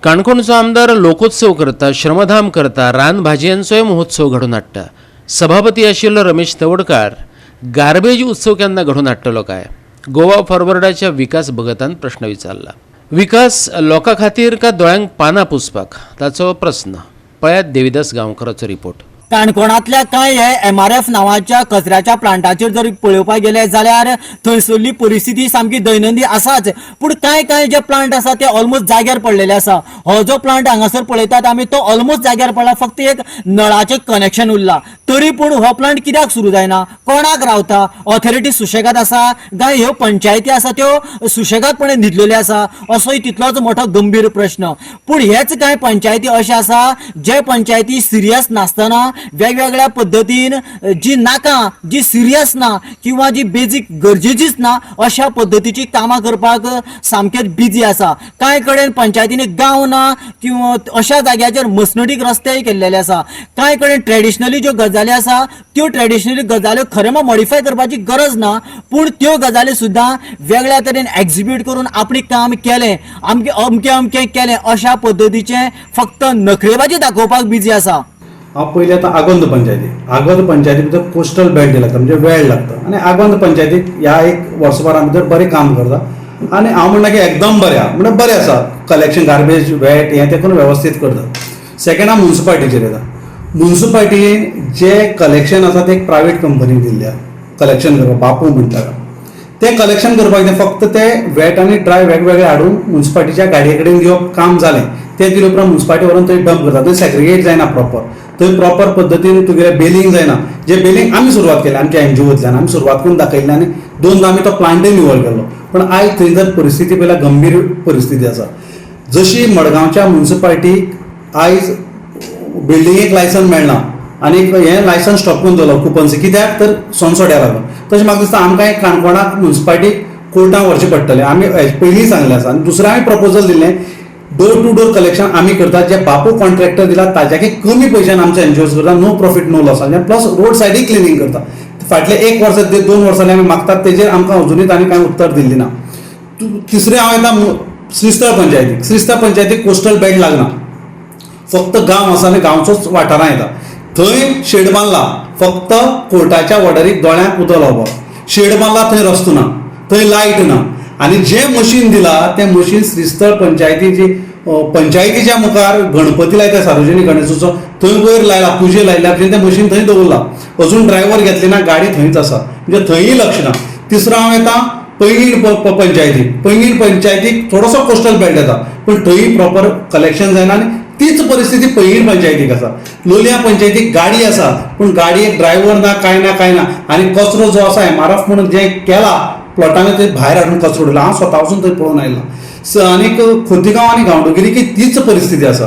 काणकोणचो आमदार लोकोत्सव करता, श्रमधाम करता, रानभाजयांचोय महोत्सव घडोवन हाडटा. सभापती आशिल्लो रमेश तवडकार गार्बेज उत्सव केन्ना घडोवन हाडटलो काय? गोवा फॉरवर्डाच्या विकास भगतान प्रश्न विचारला. विकास लोकां खातीर का दोळ्यांक पानां पुसपाक? ताचो प्रस्न पळयात देविदास गांवकराचो रिपोर्ट. काणकोणांतल्या कांय हे MRF नांवाच्या कचऱ्याच्या प्लांटाचेर जर पळोवपाक गेले जाल्यार थंयसरली परिस्थिती सामकी दैनंदिन आसाच. पूण कांय जे प्लांट आसा ते ऑलमोस्ट जाग्यार पडलेले आसा. हो जो प्लांट हांगासर पळयतात आमी तो ऑलमोस्ट जाग्यार पडला, फक्त एक नळाचें कनेक्शन उरला. तरी पूण हो प्लांट कित्याक सुरू जायना? कोणाक रावता? ऑथॉरिटी सुशेगाद आसा काय ह्यो पंचायती आसा त्यो सुशेगादपणे न्हिदलेल्यो आसा? असोय तितलोच मोठो गंभीर प्रश्न. पूण हेच कांय पंचायती अशे आसा जे पंचायती सिरियस नासतना वेगवेगळ्या पद्धतीन जी नाका, जी सिरियस ना किंवा जी बेजीक गरजेचीच ना अशा पद्धतीची कामां करपाक सामकेच बिजी आसा. कांय कडेन पंचायतीनी गांव ना किंवा अशा जाग्याचेर मसनडीक रस्तेय केल्लेले आसा. कांय कडेन ट्रेडिशनली ज्यो गजाली आसा त्यो ट्रेडिशनली गजाल्यो खरें मॉडिफाय करपाची गरज ना, पूण त्यो गजाली सुद्दां वेगळ्या तरेन एक्झिक्यूट करून आपली काम केलें, अमकें केलें अशा पद्धतीचें फक्त नखरेबाजी दाखोवपाक बिजी आसा. हांव पयलीं आतां आगोंद पंचायती भितर कोस्टल बेल्ट लागता, म्हणजे वेळ लागता. आनी आगोंद पंचायतीक ह्या एक वर्सभरा भितर बरें काम करता. आनी हांव म्हणना की एकदम बरें आहा, म्हणजे बरें आसा. कलेक्शन गार्बेज वेट हें तें करून वेवस्थीत करता. सेकंड हांव म्युन्सिपाल्टीचेर येता. म्युन्सिपाल्टीन जे कलेक्शन आसा ते एक प्रायवेट कंपनीक दिल्लें आहा कलेक्शन करपाक, बापू म्हणटा तें कलेक्शन करपाक तें फक्त तें वेट आनी ड्राय वेगवेगळे हाडून म्युन्सिपाल्टीच्या गाडये कडेन दिवप काम जालें. तें दिले उपरांत म्युन्सिपाल्टी व्हरून थंय डंप करता. थंय सेग्रिगेट जायना प्रॉपर. थंय प्रॉपर पद्दतीन तुगेलें बेलिंग जायना. जे बेलिंग आमी सुरवात केली आमच्या NGOतल्यान, आमी सुरवात करून दाखयल्ली आनी 2दा आमी तो प्लांटय निवळ केलो. पण आयज थंय जर परिस्थिती पळयल्यार गंभीर परिस्थिती आसा. जशी मडगांवच्या म्युन्सिपाल्टीक आयज बिल्डिंगेक लायसन मेळना आनी हें लायसन स्टॉप करून दवरलो कुपन्स, कित्याक तर सोनसोड्या लागून. तशें म्हाका दिसता आमकां काणकोणाक म्युन्सिपाल्टीक कोर्टांत व्हरचें पडटलें. आमी पयलीं सांगलें आसा. आनी दुसरें हांवें प्रपोजल दिल्लें, डोर टू डोर कलेक्शन आमी करतात. जे बापू कॉन्ट्रॅक्टर दिला ताच्याकी कमी पयशान आमचे NGOज करता. No profit no loss. आनी प्लस रोड सायडीक क्लिनींग करता. फाटले 1 वर्स 2 वर्सांनी आमी मागतात, तेजेर आमकां अजुनूय तांणी कांय उत्तर दिल्लें ना. तिसरें हांव येता श्रीस्थळ पंचायतीक. श्रीस्थळ पंचायतीक कोस्टल बेल्ट लागना. फक्त गांव आसा आनी गांवचोच वाठारां येता. थंय शेड बांदला, फक्त कोर्टाच्या ऑर्डरीक दोळ्यांक उदक लावपाक. शेड बांदला, थंय रस्तो ना, थंय लायट ना. आनी जें मशीन दिलां तें मशीन श्रीस्थळ पंचायतीच्या मुखार गणपती लायता, सार्वजनीक गणेशोत्सव थंय वयर लायला, पुजे लायल्या, तें मशीन थंय दवरला. अजून ड्रायव्हर घेतले ना, गाडी थंयच आसा, म्हणजे थंयय लक्ष ना. तिसरो हांव येता पैंगीण पंचायतीक थोडोसो कोस्टल बेल्ट येता, पूण थंय प्रॉपर कलेक्शन जायना. आनी तीच परिस्थिती पैंगीण पंचायतीक आसा. लोलयां पंचायतीक गाडी आसा, पूण गाडयेक ड्रायव्हर ना, कांय ना. आनी कचरो जो आसा MRF म्हणून जें केला प्लॉटांनी ते भायर हाडून कचरो उडयला. हांव स्वता वचून थंय पळोवन आयला. आनीक खोतीगांव आनी गांवडोंगरी तीच परिस्थिती आसा.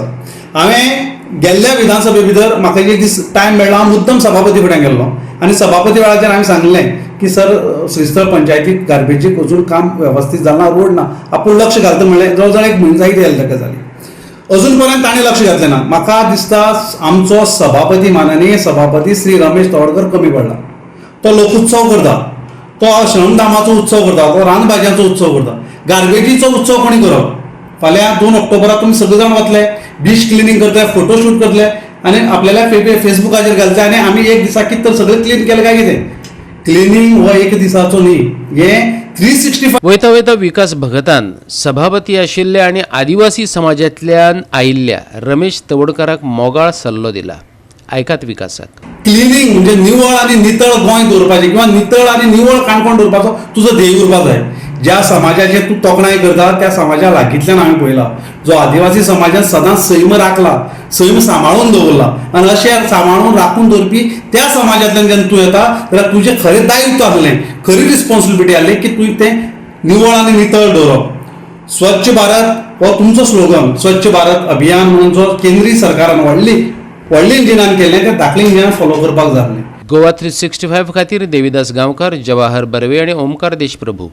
हांवें गेल्ल्या विधानसभे भितर म्हाका एक दीस टायम मेळ्ळो, हांव मुद्दम सभापती फुड्यान गेल्लो आनी सभापती वेळाचेर हांवें सांगलें की सर, श्रीस्थळ पंचायतीक गार्बेजीक अजून काम वेवस्थीत जालना, रोड ना, आपूण लक्ष घालता म्हणलें. जवळ एक म्हयनो जायत गेले ताका जाली. अजून पर्यंत ताणें लक्ष घातलें ना. म्हाका दिसता आमचो सभापती, माननीय सभापती श्री रमेश तवडकर कमी पडला. तो लोकोत्सव करता, तो श्रमधामाचो उत्सव करता, तो रानभाज्यांचो उत्सव करता. गार्बेजीचो उत्सव कोणी करप? फाल्यां 2 ऑक्टोबराक तुमी सगळे जाण वतले, बीच क्लिनींग करतले, फोटोशूट करतले आनी आपल्याला फेसबुकाचेर घालतले आनी आमी एक दिसाक कितें तर सगळें क्लीन केलें काय कितें? क्लिनींग हो एक दिसाचो न्ही, हें 365. वयता विकास भगतान सभापती आशिल्ले आनी आदिवासी समाजांतल्यान आयिल्ल्या रमेश तवडकाराक मोगाळ सल्लो दिला. आयकात विकासाक. क्लिनींग म्हणजे निवळ आनी नितळ गोंय दवरपाचें, किंवा नितळ आनी निवळ काणकोण दवरपाचो तुजो ध्येय उरपाक जाय. ज्या समाजाचेर तूं तोखणाय करता त्या समाजा लागींतल्यान हांवें पळयला, जो आदिवासी समाजान सदांच सैम राखला, सैम सांबाळून दवरला. आनी अशें सांबाळून राखून दवरपी त्या समाजांतल्यान जेन्ना तूं येता जाल्यार तुजें खरें दायित्व आसलें, खरी रिस्पॉन्सिबिलिटी आसली की तुवें तें निवळ आनी नितळ दवरप. स्वच्छ भारत हो तुमचो स्लोगन. स्वच्छ भारत अभियान म्हणून जो केंद्रीय सरकारान व्हडले इंजिनान केल्लें, तें धाकलें इंजिनान फॉलो करपाक जाय. गोवा 365 खातीर देविदास गांवकार, जवाहर बर्वे आनी ओमकार देशप्रभू.